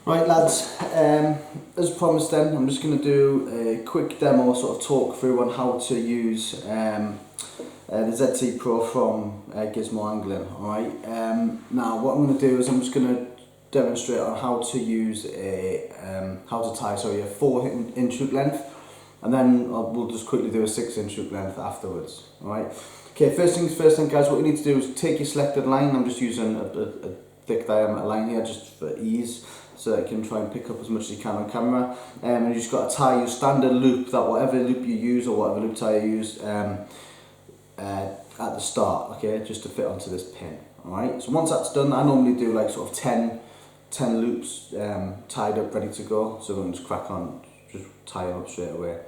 Right lads, as promised then, I'm just going to do a quick demo, sort of talk through on how to use the ZT Pro from Gizmo Angling. Alright, now what I'm going to do is I'm just going to demonstrate on how to use a, how to tie, sorry, a 4-inch hook length, and then we'll just quickly do a 6-inch hook length afterwards. Alright, okay, first things first then guys, what you need to do is take your selected line. I'm just using a thick diameter line here just for ease, so that you can try and pick up as much as you can on camera. And you just got to tie your standard loop, that whatever loop you use or whatever loop tie you use at the start, okay, just to fit onto this pin. Alright, so once that's done, I normally do like sort of 10 loops tied up, ready to go, so we can just crack on, just tie them up straight away.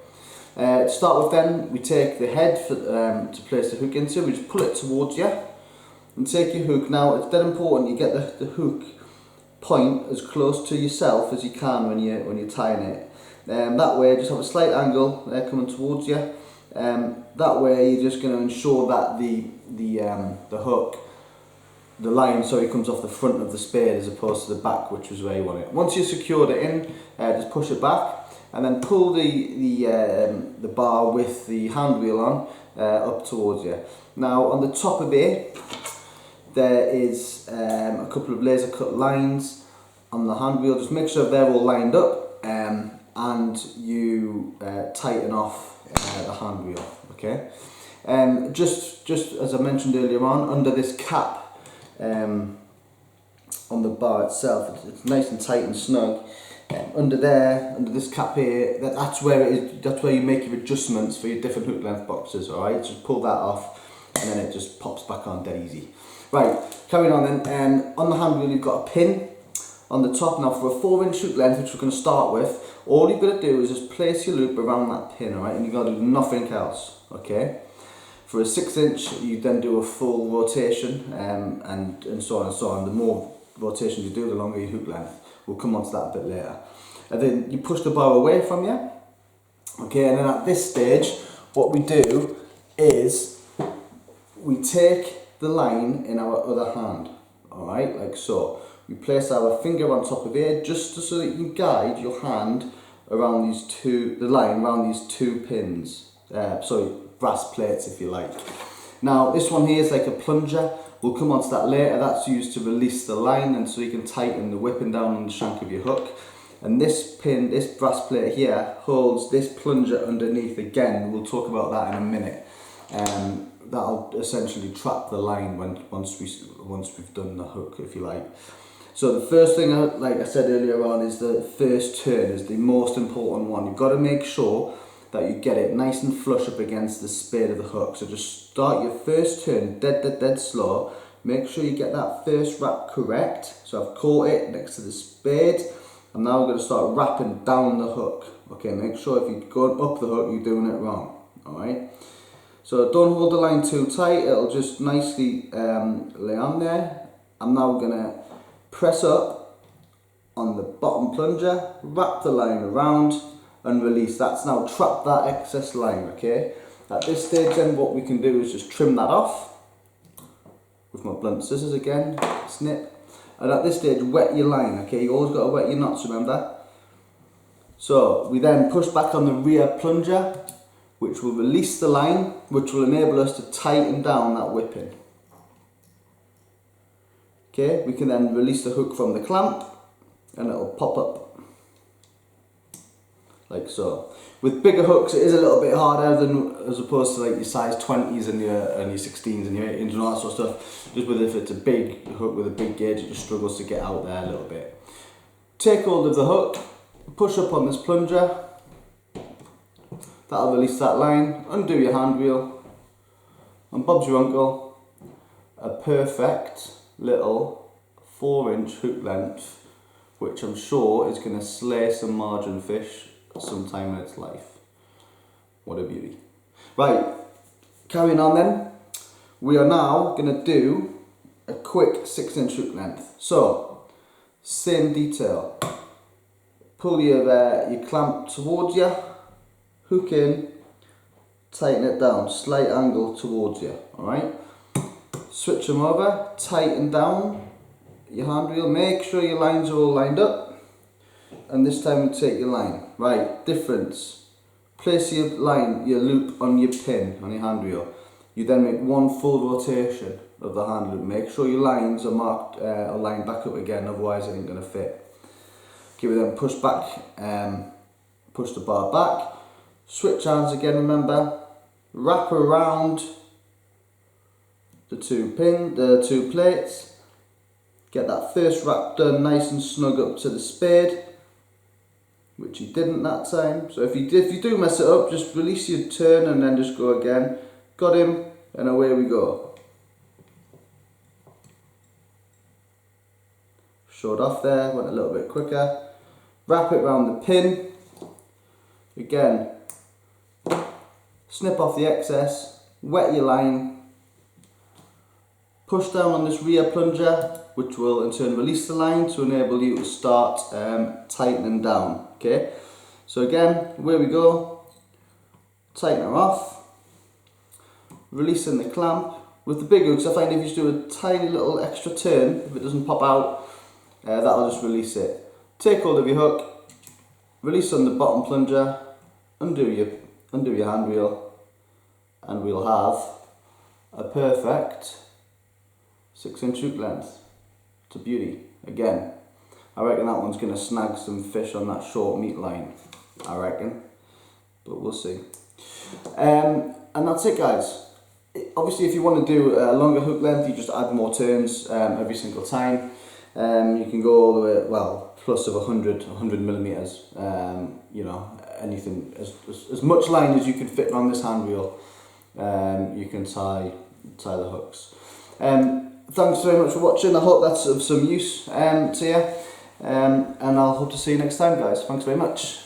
To start with then, we take the head for, to place the hook into, we just pull it towards you and take your hook. Now it's dead important you get the hook point as close to yourself as you can when you're tying it. That way, just have a slight angle coming towards you. That way, you're just going to ensure that the hook, the line, sorry, comes off the front of the spade as opposed to the back, which is where you want it. Once you secured it in, just push it back and then pull the bar with the hand wheel on up towards you. Now on the top of it, there is a couple of laser cut lines on the hand wheel. Just make sure they're all lined up and you tighten off the hand wheel, okay? Just as I mentioned earlier on, under this cap on the bar itself, it's nice and tight and snug. Under there, under this cap here, that's where it is. That's where you make your adjustments for your different hook length boxes. All right, just pull that off, and then it just pops back on dead easy. Right, carrying on then. On the hand wheel, you've got a pin on the top. Now for a 4-inch hook length, which we're going to start with, all you've got to do is just place your loop around that pin. All right, and you've got to do nothing else. Okay. For a 6-inch, you then do a full rotation, and so on and so on. The more rotations you do, the longer your hook length. We'll come on to that a bit later. And then you push the bar away from you. Okay, and then at this stage, what we do is we take the line in our other hand. Alright, like so. We place our finger on top of it just so that you can guide your hand around the line around these two pins. Brass plates if you like. Now this one here is like a plunger. We'll come on to that later. That's used to release the line and so you can tighten the whipping down on the shank of your hook. And this pin, this brass plate here, holds this plunger underneath again. We'll talk about that in a minute. That'll essentially trap the line once we've done the hook, if you like. So the first thing, like I said earlier on, is the first turn is the most important one. You've got to make sure that you get it nice and flush up against the spade of the hook. So just start your first turn dead slow. Make sure you get that first wrap correct. So I've caught it next to the spade. I'm now going to start wrapping down the hook. Okay, make sure if you're going up the hook, you're doing it wrong. Alright. So don't hold the line too tight. It'll just nicely lay on there. I'm now going to press up on the bottom plunger, wrap the line around, and release. That's now trapped that excess line, okay? At this stage then what we can do is just trim that off with my blunt scissors again, snip. And at this stage wet your line, okay? You always got to wet your knots, remember? So we then push back on the rear plunger, which will release the line, which will enable us to tighten down that whipping. Okay, we can then release the hook from the clamp and it'll pop up. Like so. With bigger hooks, it is a little bit harder as opposed to like your size 20s and your 16s and your 18s and all that sort of stuff. Just with if it's a big hook with a big gauge, it just struggles to get out there a little bit. Take hold of the hook, push up on this plunger. That'll release that line. Undo your hand wheel, and Bob's your uncle. A perfect little 4-inch hook length, which I'm sure is going to slay some margin fish sometime in its life. What a beauty. Right, carrying on then, we are now going to do a quick 6-inch hook length. So, same detail. Pull your clamp towards you, hook in, tighten it down, slight angle towards you, alright? Switch them over, tighten down your hand wheel, make sure your lines are all lined up. and this time you take your line. Right, difference. Place your line, your loop on your pin, on your hand reel. You then make one full rotation of the hand loop. Make sure your lines are marked, or lined back up again, otherwise it ain't going to fit. Give it then push back, push the bar back. Switch hands again, remember. Wrap around the two plates. Get that first wrap done nice and snug up to the spade, which you didn't that time. So if you do mess it up, just release your turn and then just go again. Got him, and away we go. Showed off there, went a little bit quicker. Wrap it around the pin. Again, snip off the excess, wet your line, push down on this rear plunger, which will in turn release the line to enable you to start tightening down. Okay, so again, where we go, tighten her off, releasing the clamp. With the big hooks, I find if you just do a tiny little extra turn, if it doesn't pop out, that'll just release it. Take hold of your hook, release on the bottom plunger, undo your hand reel, and we'll have a perfect 6-inch hook length. It's a beauty. Again, I reckon that one's going to snag some fish on that short meat line, I reckon, but we'll see. And that's it, guys. Obviously, if you want to do a longer hook length, you just add more turns every single time. You can go all the way, well, plus of 100 millimeters. You know, anything, as much line as you can fit on this hand reel, you can tie the hooks. Thanks very much for watching. I hope that's of some use to you, and I'll hope to see you next time, guys. Thanks very much.